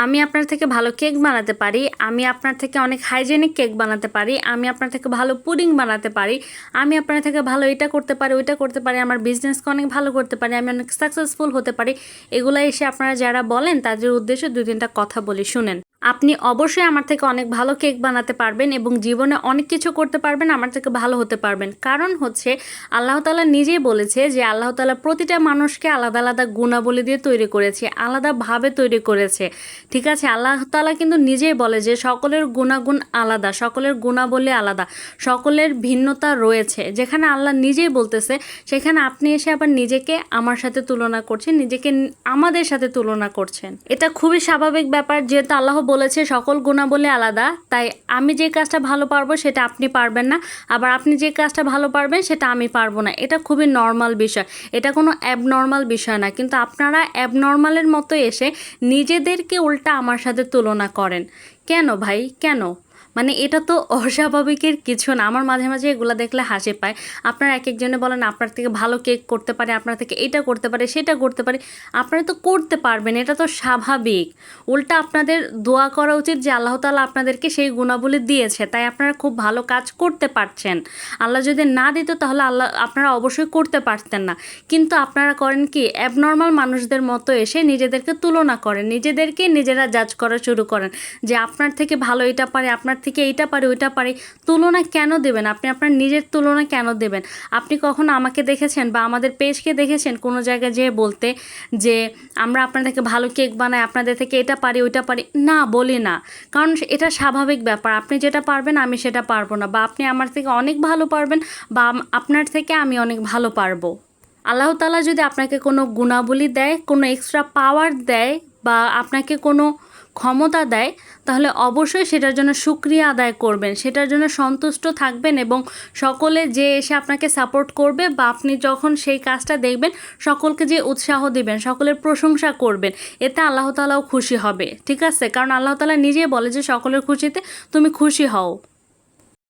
আমি আপনার থেকে ভালো কেক বানাতে পারি, আমি আপনার থেকে অনেক হাইজেনিক কেক বানাতে পারি, আমি আপনার থেকে ভালো পুডিং বানাতে পারি, আমি আপনার থেকে ভালো এটা করতে পারি, ওইটা করতে পারি, আমার বিজনেসকে অনেক ভালো করতে পারি, আমি অনেক সাকসেসফুল হতে পারি। এগুলো এসে আপনারা যারা বলেন তাদের উদ্দেশ্যে 2-3টা কথা বলি, শুনেন। আপনি অবশ্যই আমার থেকে অনেক ভালো কেক বানাতে পারবেন এবং জীবনে অনেক কিছু করতে পারবেন, আমার থেকে ভালো হতে পারবেন। কারণ হচ্ছে আল্লাহ তাআলা নিজেই বলেছে যে আল্লাহ তাআলা প্রতিটা মানুষকে আলাদা আলাদা গুণাবলী দিয়ে তৈরি করেছে, আলাদাভাবে তৈরি করেছে। ঠিক আছে, আল্লাহ তাআলা কিন্তু নিজেই বলে যে সকলের গুণাগুণ আলাদা, সকলের গুণাবলী আলাদা, সকলের ভিন্নতা রয়েছে। যেখানে আল্লাহ নিজেই বলতেছে সেখানে আপনি এসে আবার নিজেকে আমার সাথে তুলনা করছেন, নিজেকে আমাদের সাথে তুলনা করছেন। এটা খুবই স্বাভাবিক ব্যাপার, যেহেতু আল্লাহ বলেছে সকল গুণাবলী আলাদা, তাই আমি যে কাজটা ভালো পারবো সেটা আপনি পারবেন না, আবার আপনি যে কাজটা ভালো পারবেন সেটা আমি পারবো না। এটা খুবই নর্মাল বিষয়, এটা কোনো অ্যাবনর্মাল বিষয় না। কিন্তু আপনারা অ্যাবনর্মালের মতো এসে নিজেদেরকে উল্টা আমার সাথে তুলনা করেন। কেন ভাই, কেন? মানে এটা তো অস্বাভাবিকের কিছু না। আমার মাঝে মাঝে এগুলো দেখলে হাসি পায়। আপনারা এক একজনে বলেন আপনার থেকে ভালো কেক করতে পারে, আপনার থেকে এটা করতে পারে, সেটা করতে পারে। আপনারা তো করতে পারবেন, এটা তো স্বাভাবিক। উল্টা আপনাদের দোয়া করা উচিত যে আল্লাহ তাআলা আপনাদেরকে সেই গুণাবলী দিয়েছে, তাই আপনারা খুব ভালো কাজ করতে পারছেন। আল্লাহ যদি না দিত তাহলে আপনারা অবশ্যই করতে পারতেন না। কিন্তু আপনারা করেন কি, অ্যাবনর্মাল মানুষদের মতো এসে নিজেদেরকে তুলনা করেন, নিজেদেরকে নিজেরা জাজ করা শুরু করেন যে আপনার থেকে ভালো এটা পারে, আপনার থেকে এইটা পারে, ওইটা পারে। তুলনা কেন দেবেন? আপনি আপনার নিজের তুলনা কেন দেবেন? আপনি কখনো আমাকে দেখেছেন বা আমাদের পেজকে দেখেছেন কোনো জায়গায় যেয়ে বলতে যে আমরা আপনার থেকে ভালো কেক বানাই, আপনাদের থেকে এটা পারি, ওইটা পারি? না, বলি না। কারণ এটা স্বাভাবিক ব্যাপার। আপনি যেটা পারবেন আমি সেটা পারবো না, বা আপনি আমার থেকে অনেক ভালো পারবেন বা আপনার থেকে আমি অনেক ভালো পারবো। আল্লাহ তাআলা যদি আপনাকে কোনো গুণাবলী দেয়, কোনো এক্সট্রা পাওয়ার দেয় বা আপনাকে কোনো ক্ষমতা দেয়, তাহলে অবশ্যই সেটার জন্য শুকরিয়া আদায় করবেন, সেটার জন্য সন্তুষ্ট থাকবেন এবং সকলে যে এসে আপনাকে সাপোর্ট করবে বা আপনি যখন সেই কাজটা দেখবেন সকলকে যে উৎসাহ দিবেন, সকলের প্রশংসা করবেন, এতে আল্লাহ তাআলাও খুশি হবে। ঠিক আছে, কারণ আল্লাহ তাআলা নিজেই বলে যে সকলের খুশিতে তুমি খুশি হও।